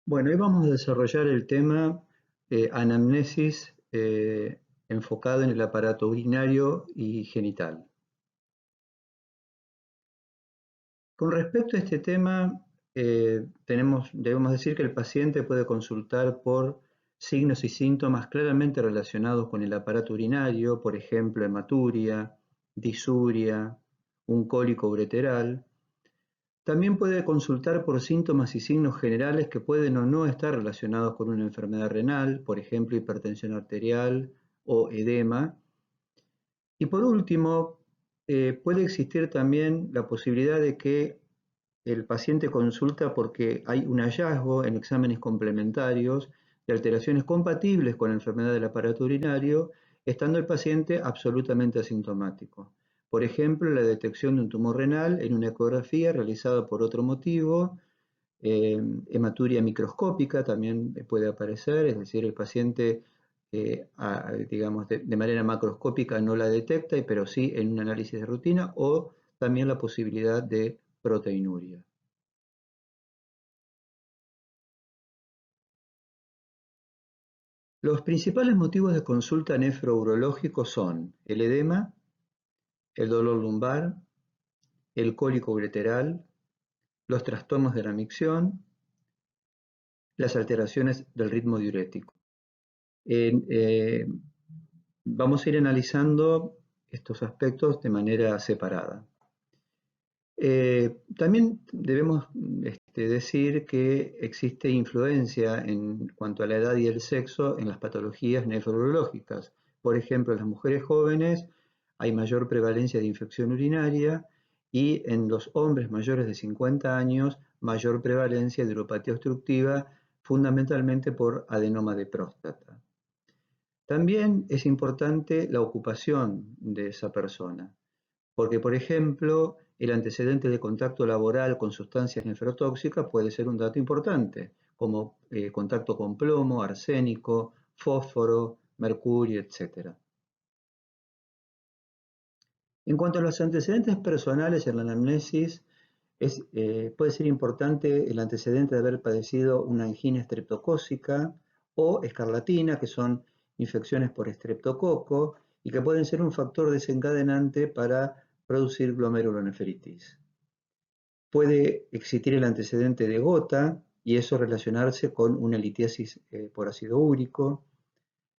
Bueno, hoy vamos a desarrollar el tema anamnesis enfocado en el aparato urinario y genital. Con respecto a este tema, debemos decir que el paciente puede consultar por signos y síntomas claramente relacionados con el aparato urinario, por ejemplo, hematuria, disuria, un cólico ureteral. También puede consultar por síntomas y signos generales que pueden o no estar relacionados con una enfermedad renal, por ejemplo, hipertensión arterial o edema. Y por último, puede existir también la posibilidad de que el paciente consulta porque hay un hallazgo en exámenes complementarios de alteraciones compatibles con la enfermedad del aparato urinario, estando el paciente absolutamente asintomático. Por ejemplo, la detección de un tumor renal en una ecografía realizada por otro motivo, hematuria microscópica también puede aparecer, es decir, el paciente, digamos, de manera macroscópica no la detecta, pero sí en un análisis de rutina, o también la posibilidad de proteinuria. Los principales motivos de consulta nefrourológicos son el edema, el dolor lumbar, el cólico ureteral, los trastornos de la micción, las alteraciones del ritmo diurético. Vamos a ir analizando estos aspectos de manera separada. También debemos decir que existe influencia en cuanto a la edad y el sexo en las patologías nefrológicas. Por ejemplo, en las mujeres jóvenes hay mayor prevalencia de infección urinaria y en los hombres mayores de 50 años mayor prevalencia de uropatía obstructiva, fundamentalmente por adenoma de próstata. También es importante la ocupación de esa persona. Porque, por ejemplo, el antecedente de contacto laboral con sustancias nefrotóxicas puede ser un dato importante, como contacto con plomo, arsénico, fósforo, mercurio, etc. En cuanto a los antecedentes personales en la anamnesis, puede ser importante el antecedente de haber padecido una angina estreptocócica o escarlatina, que son infecciones por estreptococo y que pueden ser un factor desencadenante para producir glomerulonefritis. Puede existir el antecedente de gota y eso relacionarse con una litiasis por ácido úrico,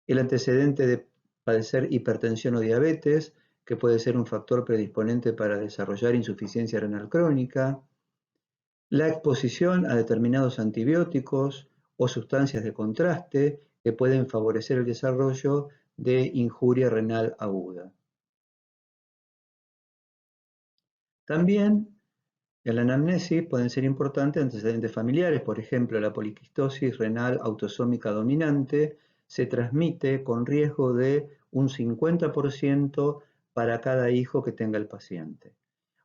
el antecedente de padecer hipertensión o diabetes, que puede ser un factor predisponente para desarrollar insuficiencia renal crónica, la exposición a determinados antibióticos o sustancias de contraste que pueden favorecer el desarrollo de injuria renal aguda. También en la anamnesis pueden ser importantes antecedentes familiares, por ejemplo, la poliquistosis renal autosómica dominante se transmite con riesgo de un 50% para cada hijo que tenga el paciente.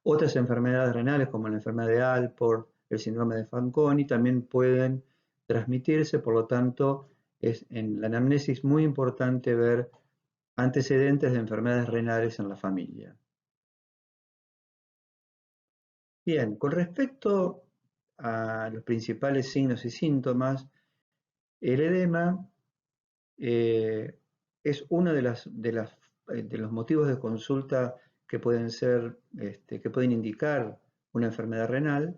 Otras enfermedades renales como la enfermedad de Alport, el síndrome de Fanconi también pueden transmitirse, por lo tanto es en la anamnesis muy importante ver antecedentes de enfermedades renales en la familia. Bien, con respecto a los principales signos y síntomas, el edema es uno de los motivos de consulta que pueden ser, que pueden indicar una enfermedad renal.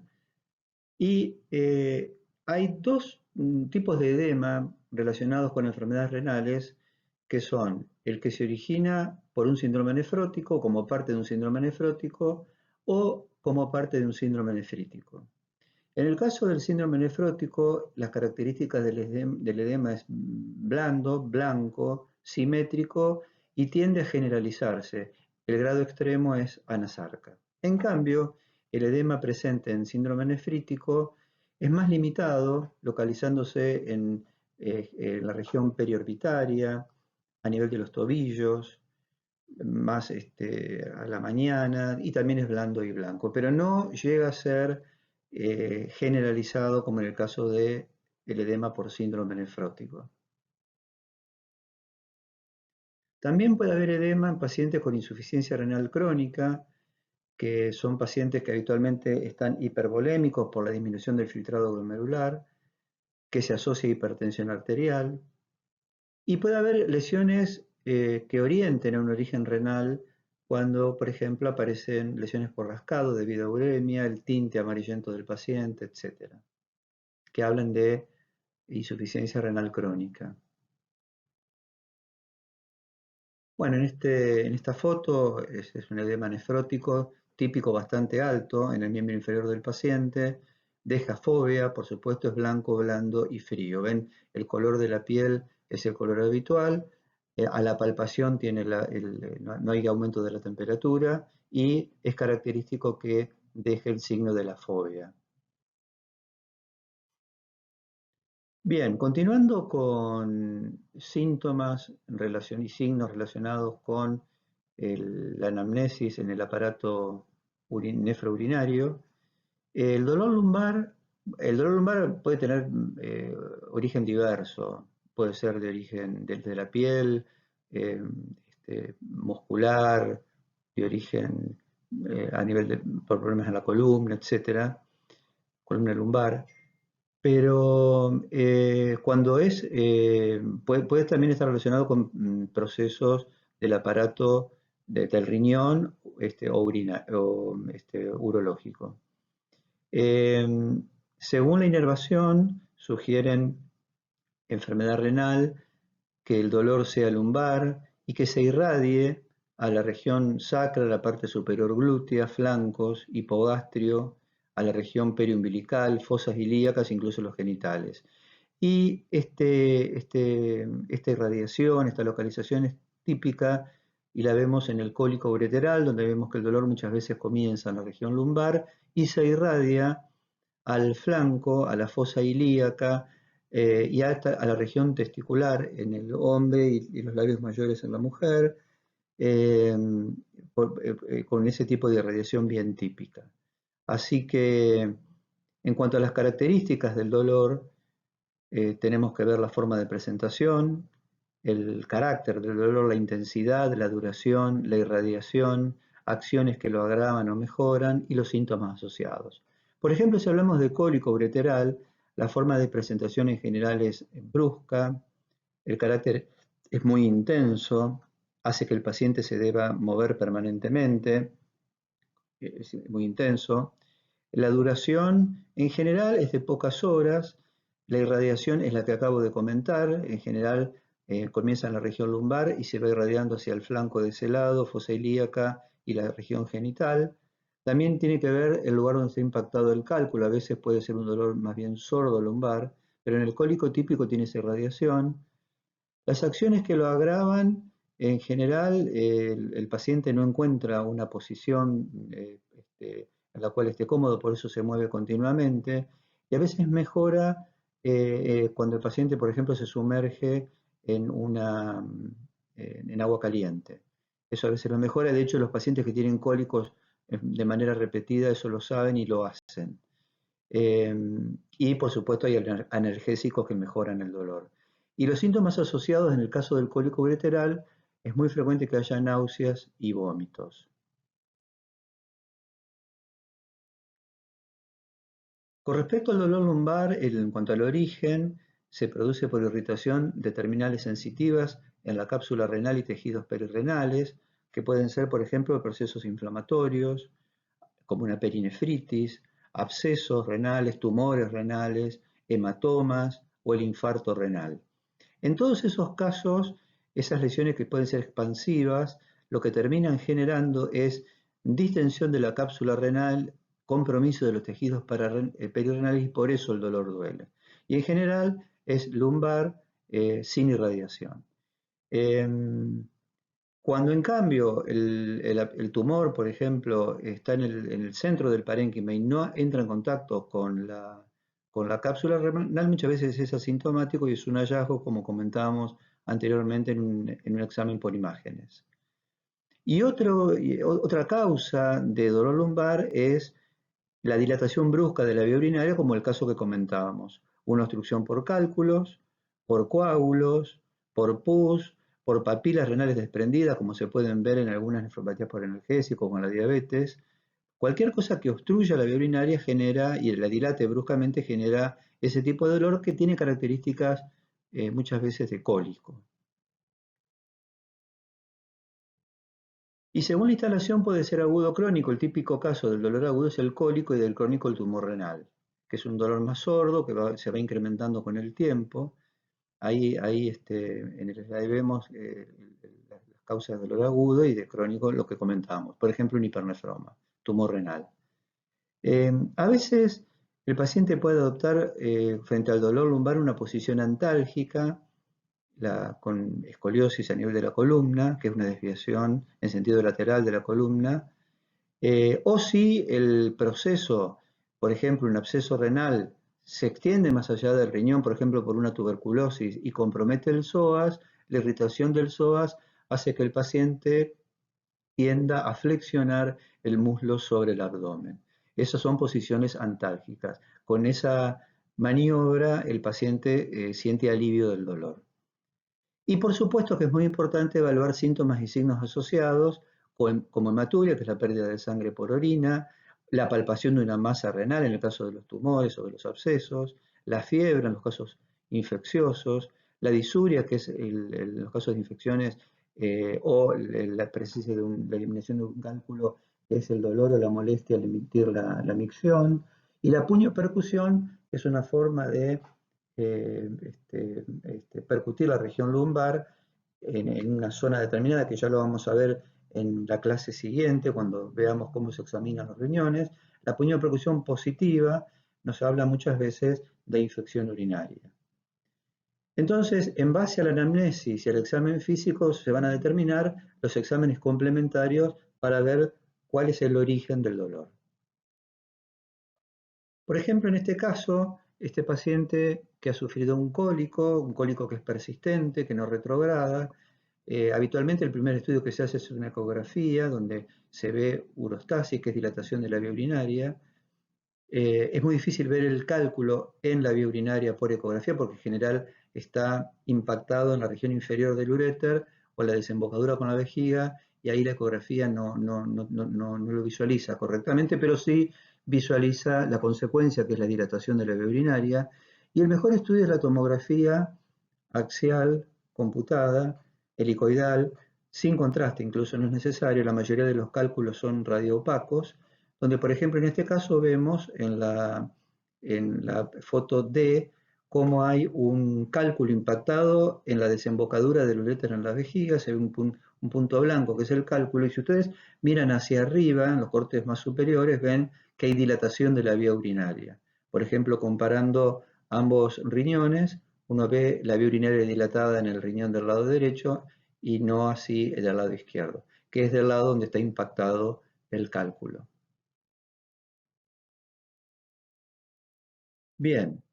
Y hay dos tipos de edema relacionados con enfermedades renales, que son el que se origina por un síndrome nefrótico, como parte de un síndrome nefrótico, o como parte de un síndrome nefrítico. En el caso del síndrome nefrótico, las características del edema es blando, blanco, simétrico y tiende a generalizarse. El grado extremo es anasarca. En cambio, el edema presente en síndrome nefrítico es más limitado, localizándose en la región periorbitaria, a nivel de los tobillos, más a la mañana, y también es blando y blanco, pero no llega a ser generalizado como en el caso del edema por síndrome nefrótico. También puede haber edema en pacientes con insuficiencia renal crónica, que son pacientes que habitualmente están hipervolémicos por la disminución del filtrado glomerular, que se asocia a hipertensión arterial, y puede haber lesiones que orienten a un origen renal cuando, por ejemplo, aparecen lesiones por rascado debido a uremia, el tinte amarillento del paciente, etcétera, que hablan de insuficiencia renal crónica. Bueno, en esta foto es un edema nefrótico típico bastante alto en el miembro inferior del paciente, deja fobia, por supuesto es blanco, blando y frío. Ven, el color de la piel es el color habitual, a la palpación no hay aumento de la temperatura y es característico que deje el signo de la fobia. Bien, continuando con síntomas y signos relacionados con la anamnesis en el aparato nefrourinario, el dolor lumbar, el dolor lumbar puede tener origen diverso, puede ser de origen desde la piel, muscular, de origen a nivel por problemas en la columna, etcétera, columna lumbar. Pero cuando puede también estar relacionado con procesos del aparato del riñón urológico. Según la inervación, sugieren enfermedad renal, que el dolor sea lumbar y que se irradie a la región sacra, a la parte superior glútea, flancos, hipogastrio, a la región periumbilical, fosas ilíacas, incluso los genitales. Y esta irradiación, esta localización es típica y la vemos en el cólico ureteral, donde vemos que el dolor muchas veces comienza en la región lumbar y se irradia al flanco, a la fosa ilíaca y a la región testicular en el hombre y los labios mayores en la mujer, eh, con ese tipo de irradiación bien típica. Así que en cuanto a las características del dolor, tenemos que ver la forma de presentación, el carácter del dolor, la intensidad, la duración, la irradiación, acciones que lo agravan o mejoran y los síntomas asociados. Por ejemplo, si hablamos de cólico ureteral, la forma de presentación en general es brusca, el carácter es muy intenso, hace que el paciente se deba mover permanentemente, es muy intenso. La duración en general es de pocas horas, la irradiación es la que acabo de comentar, en general comienza en la región lumbar y se va irradiando hacia el flanco de ese lado, fosa ilíaca y la región genital. También tiene que ver el lugar donde está impactado el cálculo, a veces puede ser un dolor más bien sordo lumbar, pero en el cólico típico tiene esa irradiación. Las acciones que lo agravan, en general, el paciente no encuentra una posición en la cual esté cómodo, por eso se mueve continuamente, y a veces mejora cuando el paciente, por ejemplo, se sumerge en, en agua caliente. Eso a veces lo mejora, de hecho los pacientes que tienen cólicos de manera repetida, eso lo saben y lo hacen. Y por supuesto hay analgésicos que mejoran el dolor. Y los síntomas asociados en el caso del cólico ureteral es muy frecuente que haya náuseas y vómitos. Con respecto al dolor lumbar, en cuanto al origen, se produce por irritación de terminales sensitivas en la cápsula renal y tejidos perirrenales, que pueden ser, por ejemplo, procesos inflamatorios, como una perinefritis, abscesos renales, tumores renales, hematomas o el infarto renal. En todos esos casos, esas lesiones que pueden ser expansivas, lo que terminan generando es distensión de la cápsula renal, compromiso de los tejidos perirrenales y por eso el dolor duele. Y en general es lumbar sin irradiación. Cuando en cambio el tumor, por ejemplo, está en el centro del parénquima y no entra en contacto con la cápsula renal, muchas veces es asintomático y es un hallazgo, como comentábamos anteriormente en un examen por imágenes. Y otra causa de dolor lumbar es la dilatación brusca de la vía urinaria, como el caso que comentábamos. Una obstrucción por cálculos, por coágulos, por pus, por papilas renales desprendidas, como se pueden ver en algunas nefropatías por analgésico, con la diabetes. Cualquier cosa que obstruya la vía urinaria genera, y la dilate bruscamente, genera ese tipo de dolor que tiene características muchas veces de cólico. Y según la instalación puede ser agudo o crónico. El típico caso del dolor agudo es el cólico y del crónico el tumor renal, que es un dolor más sordo que se va incrementando con el tiempo. Ahí en el slide vemos las causas de dolor agudo y de crónico, lo que comentábamos. Por ejemplo, un hipernefroma, tumor renal. A veces el paciente puede adoptar frente al dolor lumbar una posición antálgica, con escoliosis a nivel de la columna, que es una desviación en sentido lateral de la columna, o si el proceso, por ejemplo, un absceso renal, se extiende más allá del riñón, por ejemplo, por una tuberculosis y compromete el psoas, la irritación del psoas hace que el paciente tienda a flexionar el muslo sobre el abdomen. Esas son posiciones antálgicas. Con esa maniobra el paciente siente alivio del dolor. Y por supuesto que es muy importante evaluar síntomas y signos asociados, como hematuria, que es la pérdida de sangre por orina, la palpación de una masa renal en el caso de los tumores o de los abscesos, la fiebre en los casos infecciosos, la disuria, que es en los casos de infecciones, o la presencia de la eliminación de un cálculo, que es el dolor o la molestia al emitir la micción, y la puño-percusión, que es una forma de percutir la región lumbar en una zona determinada, que ya lo vamos a ver en la clase siguiente, cuando veamos cómo se examinan los riñones. La puño-percusión positiva nos habla muchas veces de infección urinaria. Entonces, en base a la anamnesis y al examen físico, se van a determinar los exámenes complementarios para ver cuál es el origen del dolor. Por ejemplo, en este caso, este paciente que ha sufrido un cólico que es persistente, que no retrograda, habitualmente el primer estudio que se hace es una ecografía donde se ve urostasis, que es dilatación de la vía urinaria. Es muy difícil ver el cálculo en la vía urinaria por ecografía porque en general está impactado en la región inferior del uréter o la desembocadura con la vejiga, y ahí la ecografía no lo visualiza correctamente, pero sí visualiza la consecuencia, que es la dilatación de la vía urinaria. Y el mejor estudio es la tomografía axial computada, helicoidal, sin contraste, incluso no es necesario. La mayoría de los cálculos son radioopacos, donde por ejemplo en este caso vemos en la foto D cómo hay un cálculo impactado en la desembocadura del uréter en la vejiga. Se ve un punto blanco que es el cálculo, y si ustedes miran hacia arriba, en los cortes más superiores, ven que hay dilatación de la vía urinaria. Por ejemplo, comparando ambos riñones, uno ve la vía urinaria dilatada en el riñón del lado derecho y no así el del lado izquierdo, que es del lado donde está impactado el cálculo. Bien.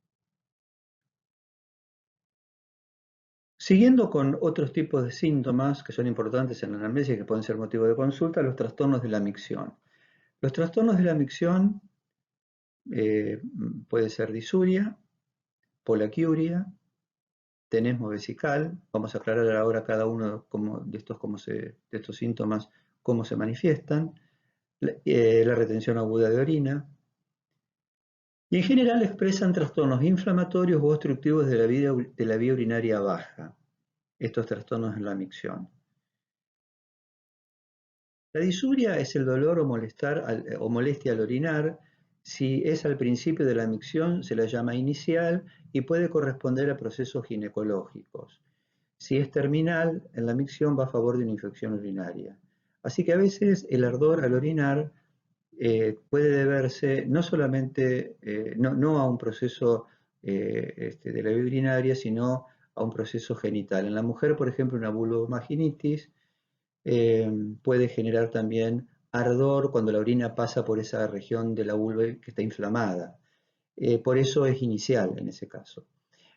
Siguiendo con otros tipos de síntomas que son importantes en la anamnesis y que pueden ser motivo de consulta, los trastornos de la micción. Los trastornos de la micción puede ser disuria, polaquiuria, tenesmo vesical. Vamos a aclarar ahora cada uno de estos síntomas cómo se manifiestan. La retención aguda de orina. Y en general expresan trastornos inflamatorios o obstructivos de la vía urinaria baja, estos trastornos en la micción. La disuria es el dolor o molestia al orinar. Si es al principio de la micción, se la llama inicial y puede corresponder a procesos ginecológicos. Si es terminal, en la micción va a favor de una infección urinaria. Así que a veces el ardor al orinar puede deberse no solamente no a un proceso de la vía urinaria, sino a un proceso genital. En la mujer, por ejemplo, una vulvovaginitis puede generar también ardor cuando la orina pasa por esa región de la vulva que está inflamada. Por eso es inicial en ese caso.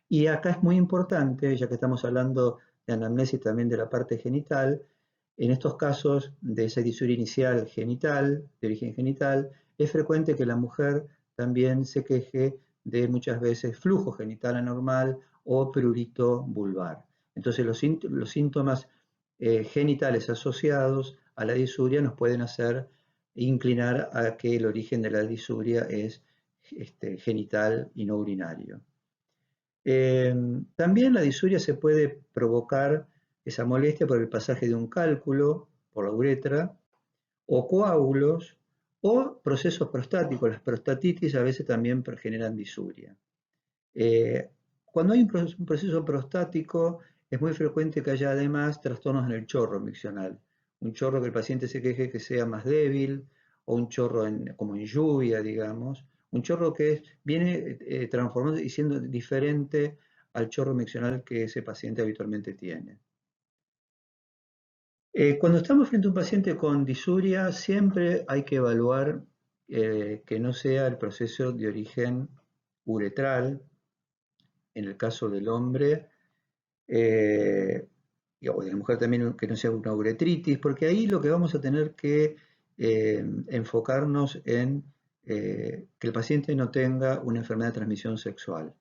Y acá es muy importante, ya que estamos hablando de anamnesis también de la parte genital, en estos casos de esa disuria inicial genital, de origen genital, es frecuente que la mujer también se queje de muchas veces flujo genital anormal o prurito vulvar. Entonces los síntomas genitales asociados a la disuria nos pueden hacer inclinar a que el origen de la disuria es genital y no urinario. También la disuria se puede provocar esa molestia por el pasaje de un cálculo por la uretra, o coágulos, o procesos prostáticos. Las prostatitis a veces también generan disuria. Cuando hay un proceso prostático, es muy frecuente que haya además trastornos en el chorro miccional. Un chorro que el paciente se queje que sea más débil, o un chorro como en lluvia, digamos. Un chorro que viene transformando y siendo diferente al chorro miccional que ese paciente habitualmente tiene. Cuando estamos frente a un paciente con disuria, siempre hay que evaluar que no sea el proceso de origen uretral, en el caso del hombre, o de la mujer también, que no sea una uretritis, porque ahí lo que vamos a tener que enfocarnos en que el paciente no tenga una enfermedad de transmisión sexual,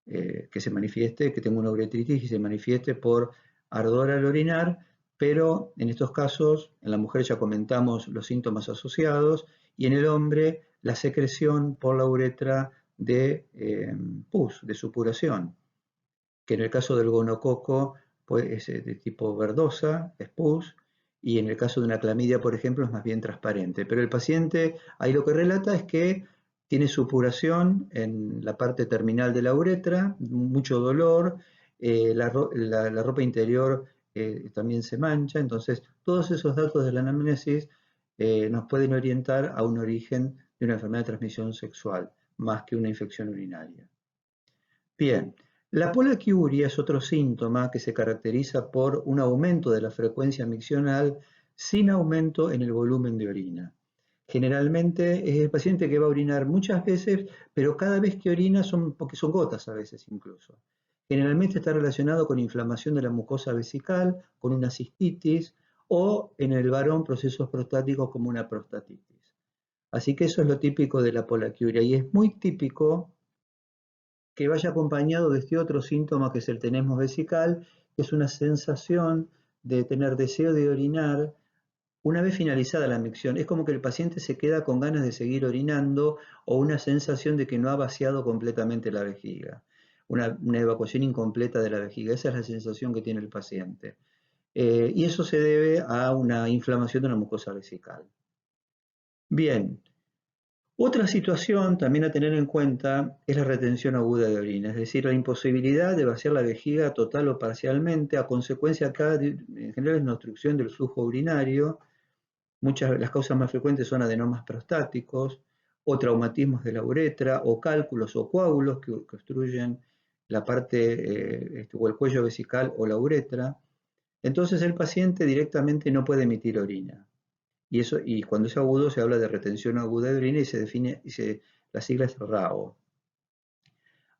que se manifieste, que tenga una uretritis y se manifieste por ardor al orinar, pero en estos casos, en la mujer ya comentamos los síntomas asociados, y en el hombre la secreción por la uretra de pus, de supuración, que en el caso del gonococo pues, es de tipo verdosa, es pus, y en el caso de una clamidia, por ejemplo, es más bien transparente. Pero el paciente ahí lo que relata es que tiene supuración en la parte terminal de la uretra, mucho dolor, la ropa interior también se mancha, entonces todos esos datos de la anamnesis nos pueden orientar a un origen de una enfermedad de transmisión sexual, más que una infección urinaria. Bien, la poliaquiuria es otro síntoma que se caracteriza por un aumento de la frecuencia miccional sin aumento en el volumen de orina. Generalmente es el paciente que va a orinar muchas veces, pero cada vez que orina porque son gotas a veces incluso. Generalmente está relacionado con inflamación de la mucosa vesical, con una cistitis o en el varón procesos prostáticos como una prostatitis. Así que eso es lo típico de la poliaquiuria y es muy típico que vaya acompañado de este otro síntoma que es el tenesmo vesical, que es una sensación de tener deseo de orinar una vez finalizada la micción. Es como que el paciente se queda con ganas de seguir orinando o una sensación de que no ha vaciado completamente la vejiga, una evacuación incompleta de la vejiga. Esa es la sensación que tiene el paciente. Y eso se debe a una inflamación de la mucosa vesical. Bien, otra situación también a tener en cuenta es la retención aguda de orina, es decir, la imposibilidad de vaciar la vejiga total o parcialmente a consecuencia acá en general es una obstrucción del flujo urinario. Las causas más frecuentes son adenomas prostáticos o traumatismos de la uretra o cálculos o coágulos que obstruyen la parte o el cuello vesical o la uretra. Entonces el paciente directamente no puede emitir orina. Y cuando es agudo se habla de retención aguda de orina y se define, la sigla es RAO.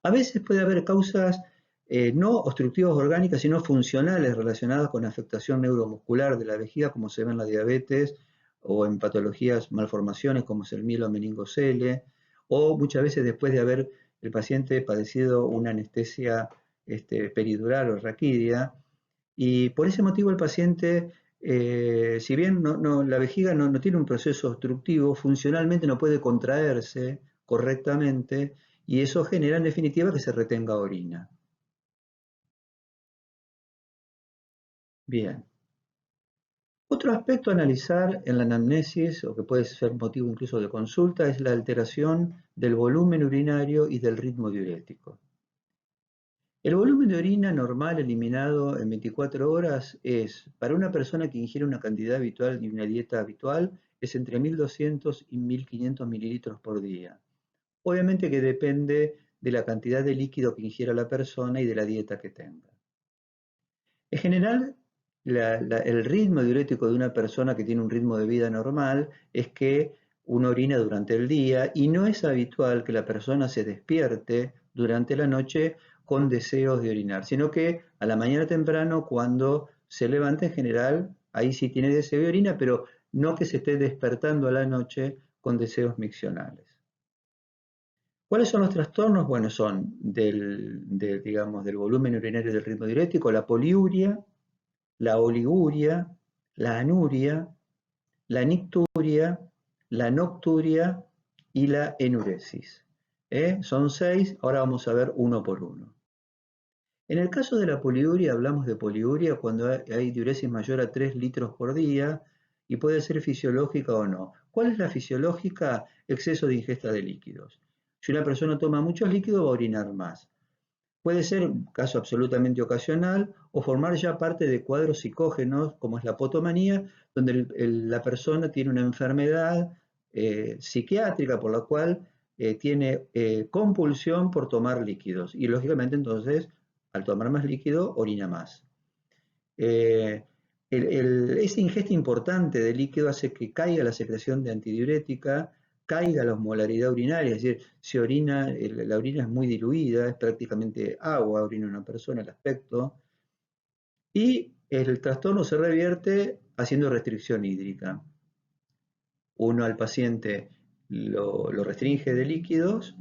A veces puede haber causas no obstructivas orgánicas, sino funcionales relacionadas con afectación neuromuscular de la vejiga, como se ve en la diabetes, o en patologías, malformaciones, como es el mielomeningocele, o muchas veces después de haber el paciente padecido una anestesia peridural o raquidia, y por ese motivo el paciente, si bien la vejiga no tiene un proceso obstructivo, funcionalmente no puede contraerse correctamente y eso genera en definitiva que se retenga orina. Bien. Otro aspecto a analizar en la anamnesis, o que puede ser motivo incluso de consulta, es la alteración del volumen urinario y del ritmo diurético. El volumen de orina normal eliminado en 24 horas es, para una persona que ingiere una cantidad habitual y una dieta habitual, es entre 1200 y 1500 mililitros por día. Obviamente que depende de la cantidad de líquido que ingiera la persona y de la dieta que tenga. En general, el ritmo diurético de una persona que tiene un ritmo de vida normal es que uno orina durante el día y no es habitual que la persona se despierte durante la noche con deseos de orinar, sino que a la mañana temprano cuando se levanta en general, ahí sí tiene deseo de orina, pero no que se esté despertando a la noche con deseos miccionales. ¿Cuáles son los trastornos? Bueno, son digamos, del volumen urinario del ritmo diurético, la poliuria, la oliguria, la anuria, la nicturia, la nocturia y la enuresis. Son 6, ahora vamos a ver uno por uno. En el caso de la poliuria, hablamos de poliuria cuando hay diuresis mayor a 3 litros por día y puede ser fisiológica o no. ¿Cuál es la fisiológica? Exceso de ingesta de líquidos. Si una persona toma muchos líquidos va a orinar más. Puede ser un caso absolutamente ocasional o formar ya parte de cuadros psicógenos, como es la potomanía, donde la persona tiene una enfermedad psiquiátrica por la cual tiene compulsión por tomar líquidos. Y lógicamente entonces, al tomar más líquido, orina más. Eh, esa ingesta importante de líquido hace que caiga la secreción de antidiurética, caiga la osmolaridad urinaria, es decir, se orina, la orina es muy diluida, es prácticamente agua, orina una persona, el aspecto, y el trastorno se revierte haciendo restricción hídrica. Uno al paciente lo restringe de líquidos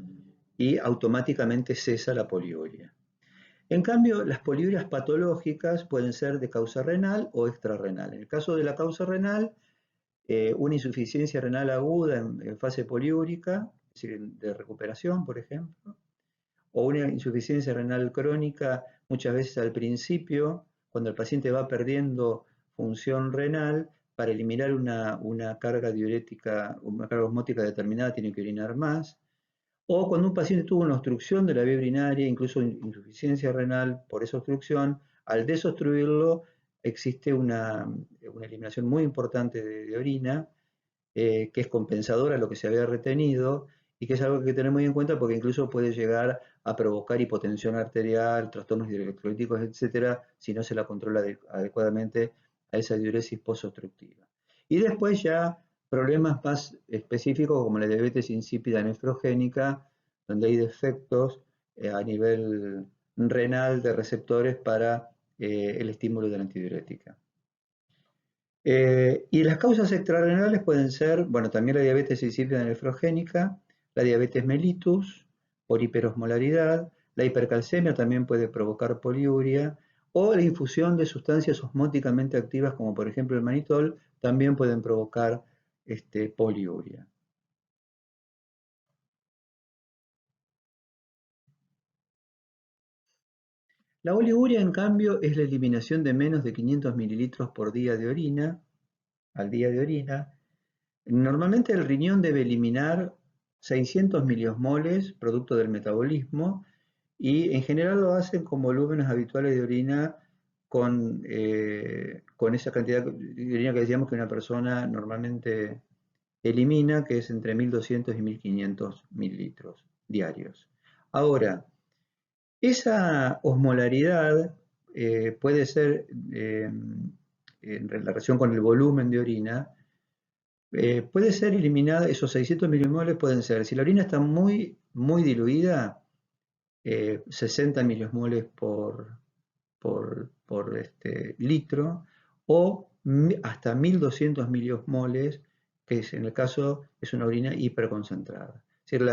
y automáticamente cesa la poliuria. En cambio, las poliurias patológicas pueden ser de causa renal o extrarrenal. En el caso de la causa renal, una insuficiencia renal aguda en fase poliúrica, es decir, de recuperación, por ejemplo, o una insuficiencia renal crónica, muchas veces al principio, cuando el paciente va perdiendo función renal, para eliminar una carga diurética, una carga osmótica determinada, tiene que orinar más, o cuando un paciente tuvo una obstrucción de la vía urinaria, incluso insuficiencia renal por esa obstrucción, al desobstruirlo existe una eliminación muy importante de orina, que es compensadora a lo que se había retenido y que es algo que hay que tener muy en cuenta porque incluso puede llegar a provocar hipotensión arterial, trastornos hidroelectrolíticos, etcétera, si no se la controla adecuadamente a esa diuresis posobstructiva. Y después ya problemas más específicos como la diabetes insípida nefrogénica, donde hay defectos a nivel renal de receptores para el estímulo de la antidiurética. Y las causas extrarrenales pueden ser, bueno, también la diabetes insípida nefrogénica, la diabetes mellitus por hiperosmolaridad, la hipercalcemia también puede provocar poliuria, o la infusión de sustancias osmóticamente activas como por ejemplo el manitol también pueden provocar poliuria. La oliuria, en cambio, es la eliminación de menos de 500 mililitros por día de orina, al día de orina. Normalmente el riñón debe eliminar 600 miliosmoles producto del metabolismo y en general lo hacen con volúmenes habituales de orina con esa cantidad de orina que decíamos que una persona normalmente elimina, que es entre 1200 y 1500 mililitros diarios. Ahora, esa osmolaridad puede ser en relación con el volumen de orina, puede ser eliminada, esos 600 milimoles pueden ser, si la orina está muy, muy diluida, 60 miliosmoles por litro, o hasta 1200 miliosmoles, que es, en el caso es una orina hiperconcentrada. Es decir,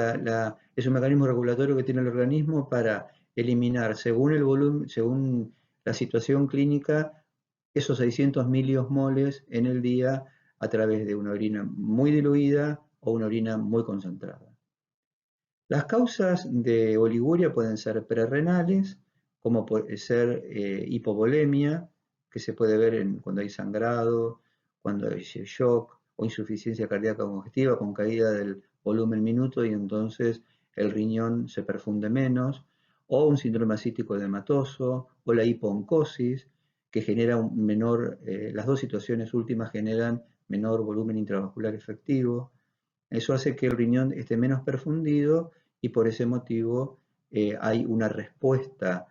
es un mecanismo regulatorio que tiene el organismo para eliminar, según el volumen, según la situación clínica, esos 600 miliosmoles en el día a través de una orina muy diluida o una orina muy concentrada. Las causas de oliguria pueden ser prerrenales, como puede ser hipovolemia, que se puede ver cuando hay sangrado, cuando hay shock o insuficiencia cardíaca congestiva con caída del volumen minuto y entonces el riñón se perfunde menos, o un síndrome ascítico edematoso, o la hipooncosis, que genera un menor, las dos situaciones últimas generan menor volumen intravascular efectivo. Eso hace que el riñón esté menos perfundido y por ese motivo hay una respuesta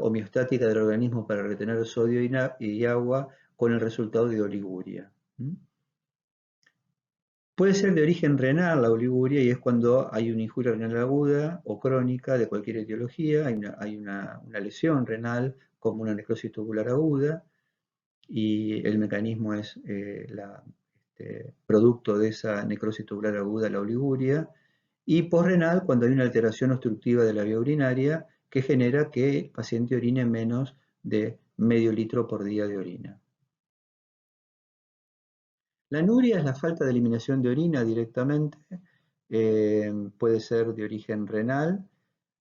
homeostática del organismo para retener sodio y agua con el resultado de oliguria. Puede ser de origen renal la oliguria y es cuando hay una injuria renal aguda o crónica de cualquier etiología, hay una lesión renal como una necrosis tubular aguda y el mecanismo es producto de esa necrosis tubular aguda, la oliguria, y posrenal cuando hay una alteración obstructiva de la vía urinaria que genera que el paciente orine menos de medio litro por día de orina. La anuria es la falta de eliminación de orina directamente, puede ser de origen renal.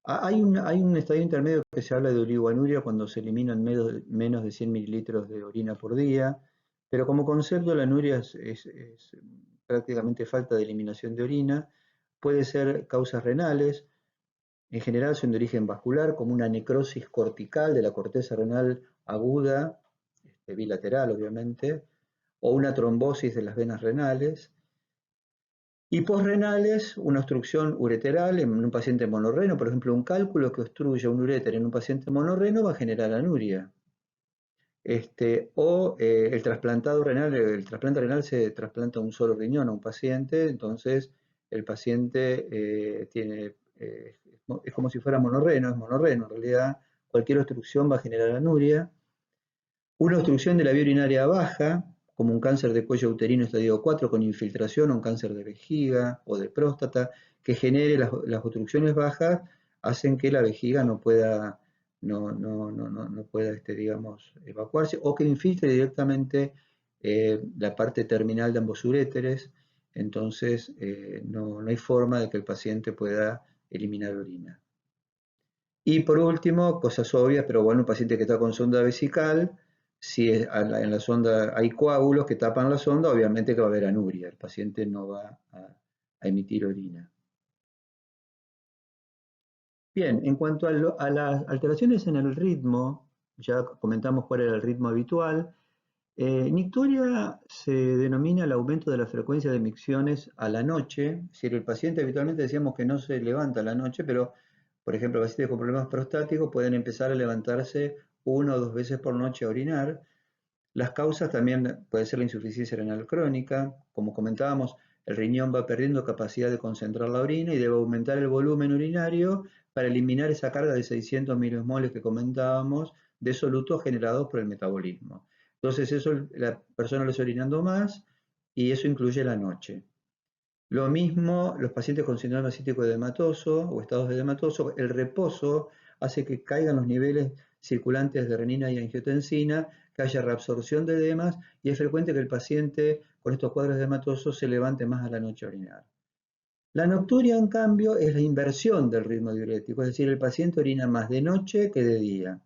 Hay un estadio intermedio que se habla de oligoanuria cuando se eliminan menos de 100 mililitros de orina por día, pero como concepto la anuria es prácticamente falta de eliminación de orina. Puede ser causas renales, en general son de origen vascular, como una necrosis cortical de la corteza renal aguda, bilateral obviamente, o una trombosis de las venas renales. Y posrenales, una obstrucción ureteral en un paciente monorreno, por ejemplo, un cálculo que obstruye un uréter en un paciente monorreno va a generar anuria. El trasplantado renal, el trasplante renal se trasplanta un solo riñón a un paciente, entonces el paciente es como si fuera monorreno, es monorreno en realidad, cualquier obstrucción va a generar anuria. Una obstrucción de la vía urinaria baja, como un cáncer de cuello uterino estadio 4 con infiltración o un cáncer de vejiga o de próstata, que genere las obstrucciones bajas, hacen que la vejiga no pueda, no pueda digamos, evacuarse o que infiltre directamente la parte terminal de ambos uréteres, entonces no hay forma de que el paciente pueda eliminar orina. Y por último, cosas obvias, pero bueno, un paciente que está con sonda vesical, si en la sonda hay coágulos que tapan la sonda, obviamente que va a haber anuria, el paciente no va a emitir orina. Bien, en cuanto a las alteraciones en el ritmo, ya comentamos cuál era el ritmo habitual. Nicturia se denomina el aumento de la frecuencia de micciones a la noche, es decir, el paciente habitualmente decíamos que no se levanta a la noche, pero por ejemplo, pacientes con problemas prostáticos pueden empezar a levantarse 1 o 2 veces por noche a orinar. Las causas también puede ser la insuficiencia renal crónica, como comentábamos, el riñón va perdiendo capacidad de concentrar la orina y debe aumentar el volumen urinario para eliminar esa carga de 600 miliosmoles que comentábamos de solutos generados por el metabolismo. Entonces eso la persona lo está orinando más y eso incluye la noche. Lo mismo los pacientes con síndrome ascítico edematoso o estados de edematoso, el reposo hace que caigan los niveles circulantes de renina y angiotensina, que haya reabsorción de edemas y es frecuente que el paciente con estos cuadros edematosos se levante más a la noche a orinar. La nocturia, en cambio, es la inversión del ritmo diurético, es decir, el paciente orina más de noche que de día.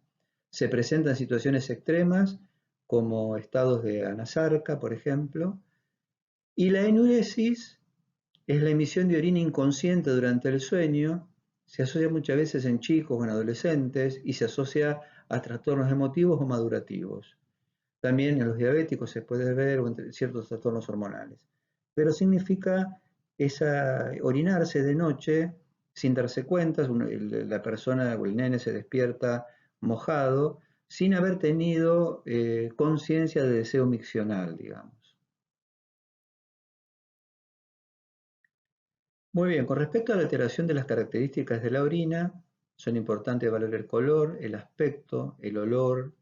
Se presenta en situaciones extremas, como estados de anasarca, por ejemplo, y la enuresis es la emisión de orina inconsciente durante el sueño, se asocia muchas veces en chicos o en adolescentes y se asocia a trastornos emotivos o madurativos. También en los diabéticos se puede ver o en ciertos trastornos hormonales. Pero significa orinarse de noche sin darse cuenta, la persona o el nene se despierta mojado sin haber tenido conciencia de deseo miccional, digamos. Muy bien, con respecto a la alteración de las características de la orina, son importantes valorar el color, el aspecto, el olor.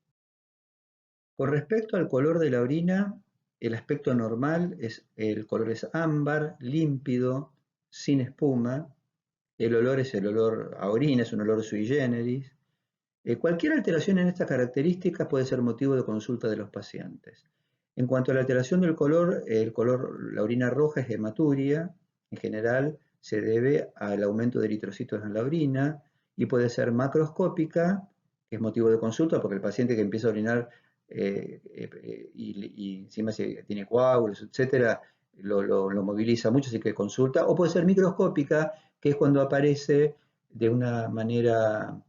Con respecto al color de la orina, el aspecto normal el color es ámbar, límpido, sin espuma. El olor es el olor a orina, es un olor sui generis. Cualquier alteración en estas características puede ser motivo de consulta de los pacientes. En cuanto a la alteración del color, la orina roja es hematuria, en general se debe al aumento de eritrocitos en la orina y puede ser macroscópica, que es motivo de consulta porque el paciente que empieza a orinar y encima tiene coágulos, etcétera, lo moviliza mucho, así que consulta, o puede ser microscópica, que es cuando aparece de una manera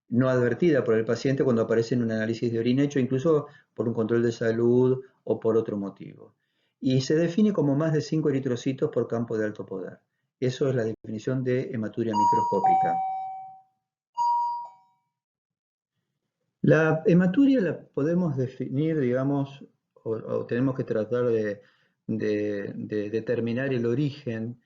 no advertida por el paciente cuando aparece en un análisis de orina hecho incluso por un control de salud o por otro motivo. Y se define como más de 5 eritrocitos por campo de alto poder. Eso es la definición de hematuria microscópica. La hematuria la podemos definir, digamos, o tenemos que tratar de determinar el origen,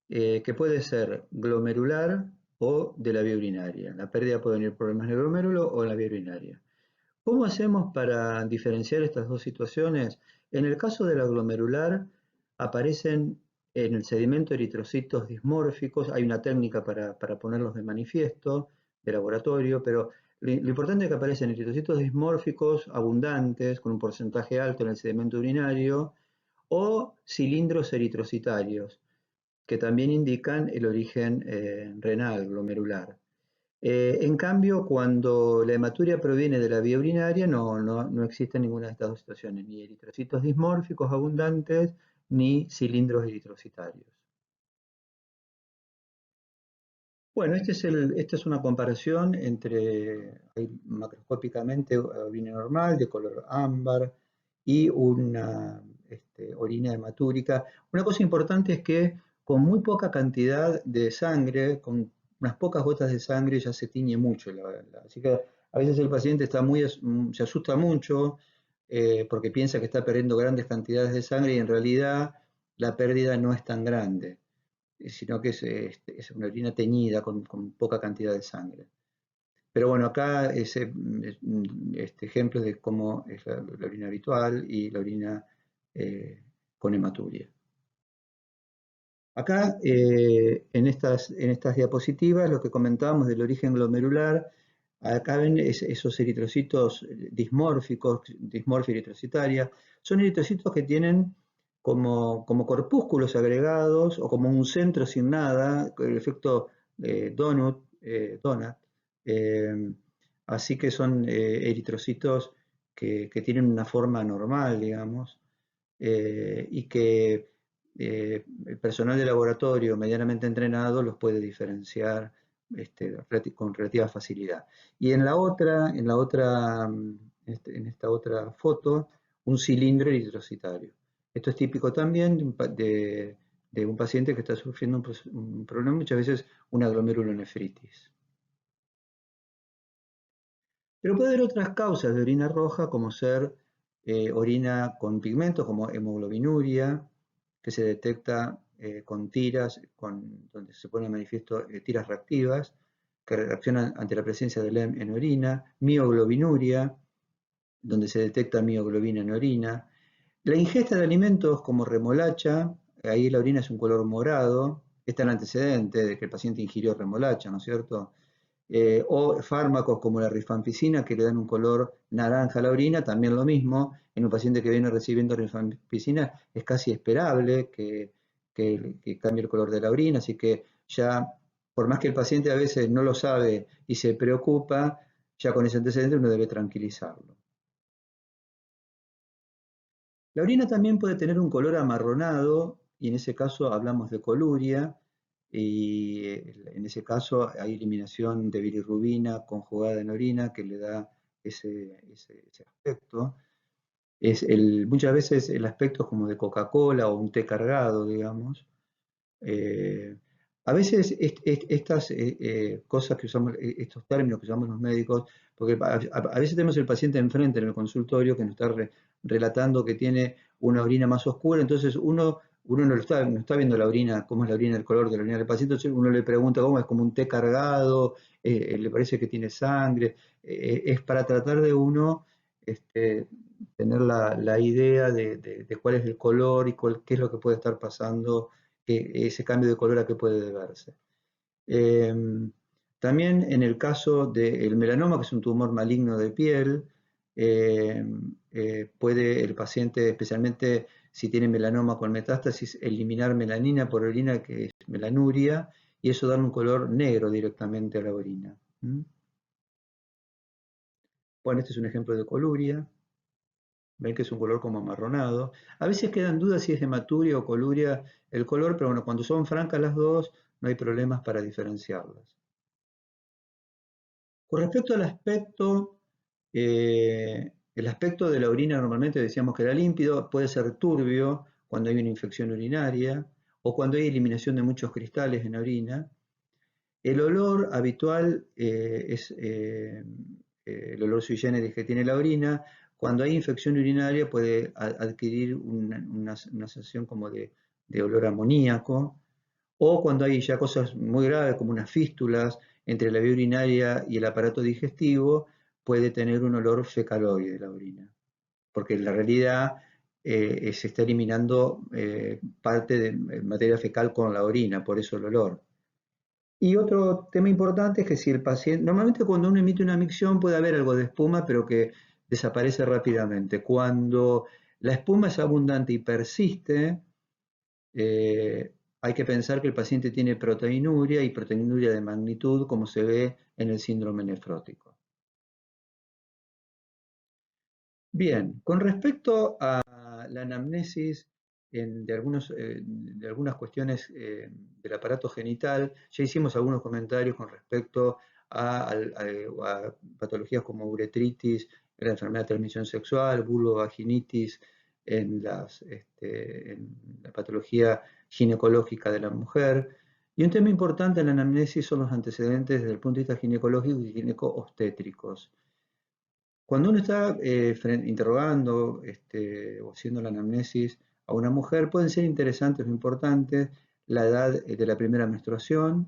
que puede ser glomerular o de la vía urinaria. La pérdida puede venir por problemas en el glomérulo o en la vía urinaria. ¿Cómo hacemos para diferenciar estas dos situaciones? En el caso de la glomerular, aparecen en el sedimento eritrocitos dismórficos. Hay una técnica para ponerlos de manifiesto de laboratorio, pero lo importante es que aparecen eritrocitos dismórficos abundantes, con un porcentaje alto en el sedimento urinario, o cilindros eritrocitarios. que también indican el origen renal, glomerular. En cambio, cuando la hematuria proviene de la vía urinaria, no existe ninguna de estas dos situaciones, ni eritrocitos dismórficos abundantes, ni cilindros eritrocitarios. Bueno, esta es una comparación entre, macroscópicamente, orina normal de color ámbar y una orina hematúrica. Una cosa importante es que con muy poca cantidad de sangre, con unas pocas gotas de sangre, ya se tiñe mucho. Así que a veces el paciente se asusta mucho porque piensa que está perdiendo grandes cantidades de sangre y en realidad la pérdida no es tan grande, sino que es una orina teñida con poca cantidad de sangre. Pero bueno, acá ejemplos de cómo es la orina habitual y la orina con hematuria. Acá, en estas diapositivas, lo que comentábamos del origen glomerular, acá ven esos eritrocitos dismórficos, dismorfia eritrocitaria, son eritrocitos que tienen como corpúsculos agregados o como un centro sin nada, con el efecto donut, eh, así que son eritrocitos que tienen una forma normal, digamos, y que el personal de laboratorio medianamente entrenado los puede diferenciar con relativa facilidad. Y en esta otra foto, un cilindro eritrocitario. Esto es típico también de un paciente que está sufriendo un problema, muchas veces una glomerulonefritis. Pero puede haber otras causas de orina roja, como ser orina con pigmentos, como hemoglobinuria, que se detecta con tiras, donde se pone de manifiesto tiras reactivas, que reaccionan ante la presencia de LEM en orina, mioglobinuria, donde se detecta mioglobina en orina. La ingesta de alimentos como remolacha, ahí la orina es un color morado, está el antecedente de que el paciente ingirió remolacha, ¿no es cierto? O fármacos como la rifampicina que le dan un color naranja a la orina, también lo mismo, en un paciente que viene recibiendo rifampicina es casi esperable que cambie el color de la orina, así que ya, por más que el paciente a veces no lo sabe y se preocupa, ya con ese antecedente uno debe tranquilizarlo. La orina también puede tener un color amarronado y en ese caso hablamos de coluria y en ese caso hay eliminación de bilirrubina conjugada en orina que le da ese aspecto. Muchas veces el aspecto es como de Coca-Cola o un té cargado, digamos. Eh, a veces estas cosas que usamos, estos términos que usamos los médicos, porque a veces tenemos el paciente enfrente en el consultorio que nos está relatando que tiene una orina más oscura, entonces uno no está viendo la orina, cómo es la orina, el color de la orina del paciente, entonces uno le pregunta cómo es, como un té cargado, le parece que tiene sangre, es para tratar de uno tener la idea de cuál es el color y qué es lo que puede estar pasando, ese cambio de color a qué puede deberse. También en el caso del melanoma, que es un tumor maligno de piel, puede el paciente, especialmente si tiene melanoma con metástasis, eliminar melanina por orina, que es melanuria, y eso da un color negro directamente a la orina. Bueno, este es un ejemplo de coluria. Ven que es un color como amarronado. A veces quedan dudas si es hematuria o coluria el color, pero bueno, cuando son francas las dos, no hay problemas para diferenciarlas. Con respecto al aspecto, el aspecto de la orina normalmente decíamos que era límpido, puede ser turbio cuando hay una infección urinaria o cuando hay eliminación de muchos cristales en la orina. El olor habitual es el olor sui generis que tiene la orina. Cuando hay infección urinaria puede adquirir una sensación como de olor amoníaco, o cuando hay ya cosas muy graves como unas fístulas entre la vía urinaria y el aparato digestivo, puede tener un olor fecaloide la orina, porque en la realidad se está eliminando parte de materia fecal con la orina, por eso el olor. Y otro tema importante es que si el paciente, normalmente cuando uno emite una micción puede haber algo de espuma, pero que desaparece rápidamente. Cuando la espuma es abundante y persiste, hay que pensar que el paciente tiene proteinuria y proteinuria de magnitud, como se ve en el síndrome nefrótico. Bien, con respecto a la anamnesis de algunas cuestiones del aparato genital, ya hicimos algunos comentarios con respecto a patologías como uretritis, la enfermedad de transmisión sexual, vulvovaginitis, en la patología ginecológica de la mujer. Y un tema importante en la anamnesis son los antecedentes desde el punto de vista ginecológico y gineco-obstétricos. Cuando uno está interrogando o haciendo la anamnesis a una mujer, pueden ser interesantes o importantes la edad de la primera menstruación,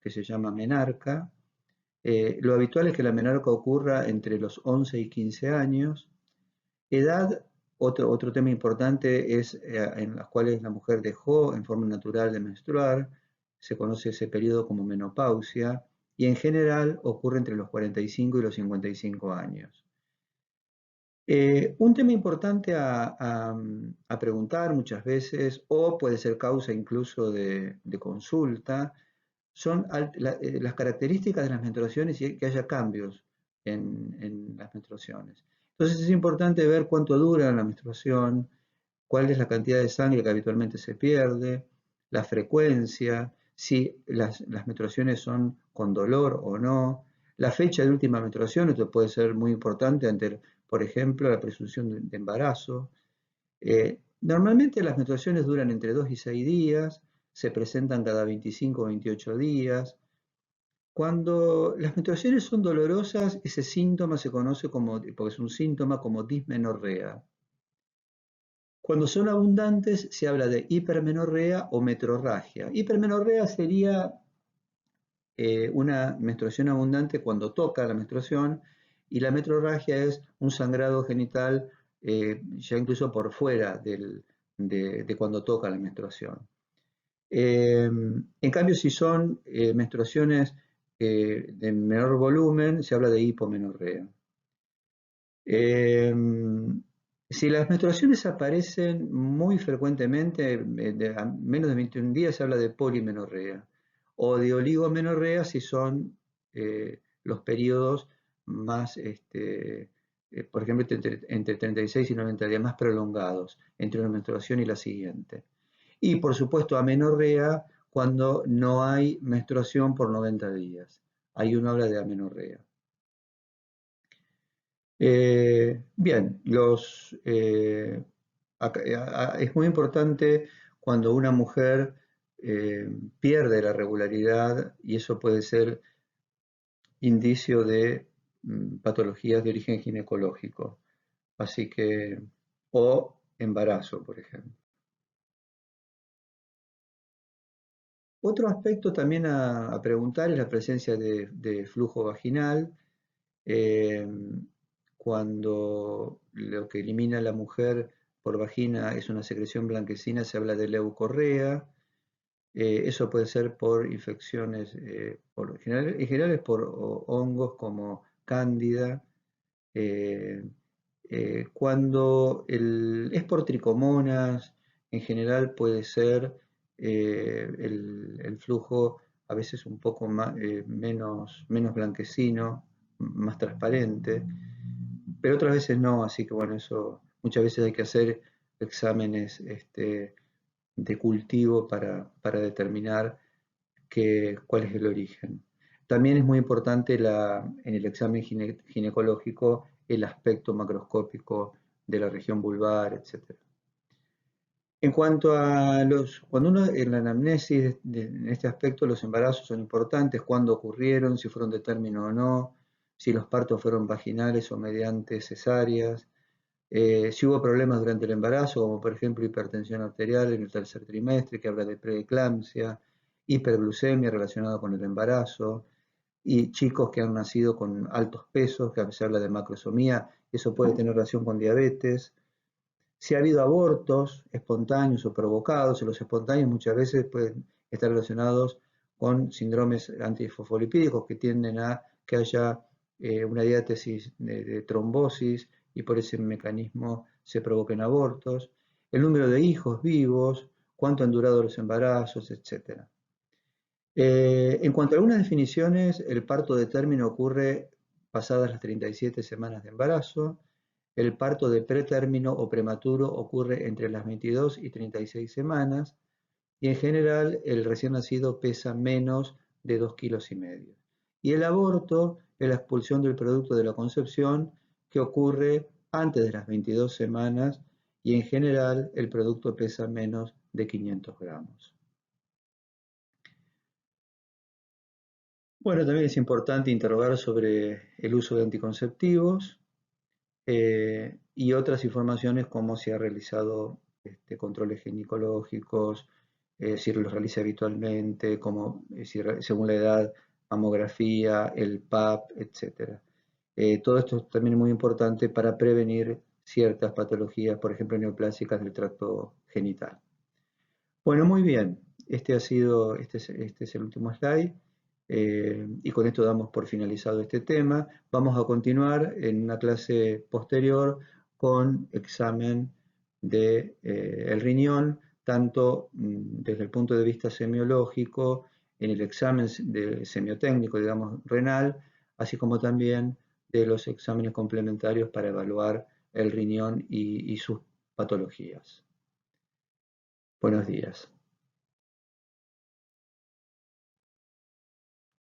que se llama menarca. Lo habitual es que la menarca ocurra entre los 11 y 15 años. Edad, otro tema importante es en las cuales la mujer dejó en forma natural de menstruar, se conoce ese periodo como menopausia, y en general ocurre entre los 45 y los 55 años. Un tema importante a preguntar muchas veces, o puede ser causa incluso de consulta, son las características de las menstruaciones y que haya cambios en las menstruaciones. Entonces es importante ver cuánto dura la menstruación, cuál es la cantidad de sangre que habitualmente se pierde, la frecuencia, si las menstruaciones son con dolor o no, la fecha de última menstruación, esto puede ser muy importante ante, por ejemplo, la presunción de embarazo. Normalmente las menstruaciones duran entre 2 y 6 días, se presentan cada 25 o 28 días. Cuando las menstruaciones son dolorosas, ese síntoma se conoce como, porque es un síntoma, como dismenorrea. Cuando son abundantes se habla de hipermenorrea o metrorragia. Hipermenorrea sería una menstruación abundante cuando toca la menstruación, y la metrorragia es un sangrado genital ya incluso por fuera de cuando toca la menstruación. En cambio, si son menstruaciones de menor volumen, se habla de hipomenorrea. Si las menstruaciones aparecen muy frecuentemente, a menos de 21 días, se habla de polimenorrea, o de oligomenorrea si son los periodos más, por ejemplo, entre 36 y 90 días, más prolongados entre una menstruación y la siguiente. Y por supuesto, amenorrea cuando no hay menstruación por 90 días. Ahí uno habla de amenorrea. Bien, es muy importante cuando una mujer pierde la regularidad, y eso puede ser indicio de patologías de origen ginecológico, así que, o embarazo, por ejemplo. Otro aspecto también a preguntar es la presencia de flujo vaginal. Eh, Cuando lo que elimina la mujer por vagina es una secreción blanquecina, se habla de leucorrea. Eso puede ser por infecciones, en general es por hongos como cándida. Eh, Cuando es por tricomonas, en general puede ser el flujo a veces un poco menos blanquecino, más transparente, pero otras veces no, así que bueno, eso muchas veces hay que hacer exámenes de cultivo para determinar cuál es el origen. También es muy importante en el examen ginecológico el aspecto macroscópico de la región vulvar, etc. En cuanto a cuando uno en la anamnesis, en este aspecto, los embarazos son importantes, cuándo ocurrieron, si fueron de término o no, si los partos fueron vaginales o mediante cesáreas, si hubo problemas durante el embarazo, como por ejemplo hipertensión arterial en el tercer trimestre, que habla de preeclampsia, hiperglucemia relacionada con el embarazo, y chicos que han nacido con altos pesos, que se habla de macrosomía, eso puede tener relación con diabetes. Si ha habido abortos espontáneos o provocados, los espontáneos muchas veces pueden estar relacionados con síndromes antifosfolipídicos que tienden a que haya una diátesis de trombosis y por ese mecanismo se provoquen abortos. El número de hijos vivos cuánto han durado los embarazos, etc. En cuanto a algunas definiciones, el parto de término ocurre pasadas las 37 semanas de embarazo. El parto de pretérmino o prematuro ocurre entre las 22 y 36 semanas. Y en general, el recién nacido pesa menos de 2,5 kilos. Y el aborto es la expulsión del producto de la concepción, que ocurre antes de las 22 semanas y en general el producto pesa menos de 500 gramos. Bueno, también es importante interrogar sobre el uso de anticonceptivos y otras informaciones como si ha realizado controles ginecológicos, si los realiza habitualmente, como, si, según la edad, mamografía, el PAP, etc. Todo esto también es muy importante para prevenir ciertas patologías, por ejemplo, neoplásicas del tracto genital. Bueno, muy bien. Este es el último slide. Y con esto damos por finalizado este tema. Vamos a continuar en una clase posterior con examen del el riñón, tanto desde el punto de vista semiológico, en el examen semiotécnico, digamos, renal, así como también de los exámenes complementarios para evaluar el riñón y sus patologías. Buenos días.